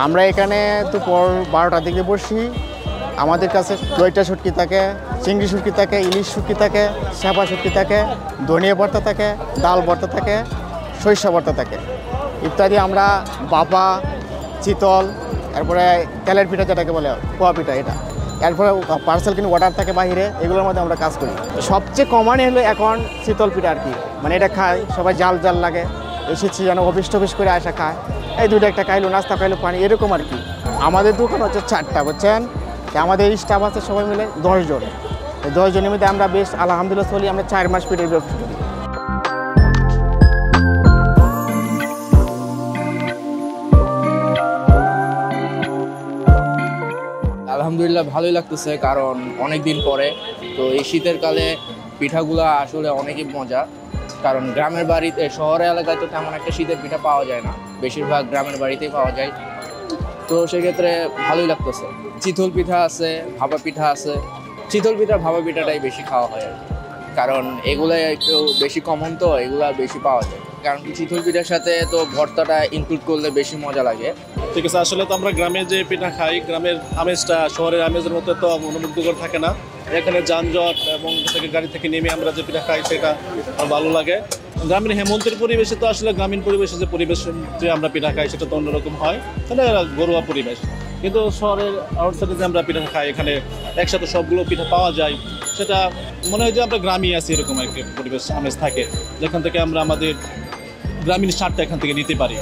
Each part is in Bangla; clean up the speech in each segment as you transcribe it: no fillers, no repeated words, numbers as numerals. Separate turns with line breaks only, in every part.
আমরা এখানে দুপুর 12টার দিকে বসি। আমাদের কাছে দইটা শুটকি থাকে, চিংড়ি শুটকি থাকে, ইলিশ শুটকি থাকে, শ্যাপা শুটকি থাকে, ধনিয়া ভর্তা থাকে, ডাল ভর্তা থাকে, সরিষা ভর্তা থাকে ইত্যাদি। আমরা বাপা, চিতল, এরপরে তেলের পিঠা যেটাকে বলে পোয়া পিঠা, এটা এরপরে পার্সেল কিন্তু অর্ডার থাকে বাইরে, এগুলোর মধ্যে আমরা কাজ করি। সবচেয়ে কমন হলো এখন চিতল পিঠা আর কি, মানে এটা খায় সবাই, জাল জাল লাগে, এসেছি যেন অফিস টফিস করে আসা খায়, এই দুটো একটা খাইলো, নাস্তা খাইলো, পানি, এরকম আর কি। আমাদের দোকান হচ্ছে 4টা, বুঝছেন? আমাদের স্টাফ আছে সবাই মিলে 10 জন। এই 10 জনের মধ্যে আমরা বেশ আলহামদুলিল্লাহ চলি। আমরা 4 মাস পিঠের ব্যবসা করি।
আলহামদুলিল্লাহ ভালোই লাগতেছে, কারণ অনেক দিন পরে তো এই শীতের কালে পিঠাগুলো আসলে অনেকই মজা। কারণ গ্রামের বাড়িতে, শহরের এলাকায় তো তেমন একটা শীতের পিঠা পাওয়া যায় না, বেশিরভাগ গ্রামের বাড়িতেই পাওয়া যায়। তো সেক্ষেত্রে ভালোই লাগতেছে। চিতল পিঠা আছে, ভাপা পিঠা আছে। চিতল পিঠা ভাপা পিঠাটাই বেশি খাওয়া হয় আর কি, কারণ এগুলো একটু বেশি কমন, তো এগুলা বেশি পাওয়া যায়। কারণ কি চিতল পিঠার সাথে তো ভর্তাটা ইনক্লুড করলে বেশি মজা লাগে।
ঠিক আছে, আসলে তো আমরা গ্রামে যে পিঠা খাই, গ্রামের আমেজটা শহরের আমেজের মতো তো মনোমুগ্ধকর থাকে না। এখানে যানজট এবং গাড়ি থেকে নেমে আমরা যে পিঠা খাই সেটা ভালো লাগে। গ্রামের হেমন্তের পরিবেশে তো আসলে গ্রামীণ পরিবেশে যে পরিবেশ যে আমরা পিঠা খাই সেটা তো অন্যরকম হয়, তাহলে ঘরোয়া পরিবেশ। কিন্তু শহরের আউটসাইডে যে আমরা পিঠা খাই, এখানে একসাথে সবগুলো পিঠা পাওয়া যায়, সেটা মনে হয় যে আমরা গ্রামে আছি, এরকম একটা পরিবেশ আমেজ থাকে, যেখান থেকে আমরা আমাদের গ্রামীণ স্বাদটা এখান থেকে নিতে পারি।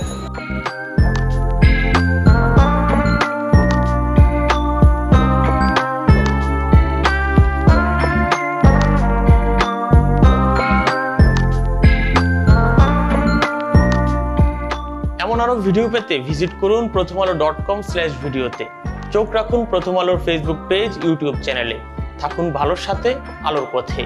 এমন আরো ভিডিও পেতে ভিজিট করুন prothomalo.com/ভিডিওতে। চোখ রাখুন প্রথম আলোর ফেসবুক পেজ, ইউটিউব চ্যানেলে। থাকুন ভালোর সাথে, আলোর পথে।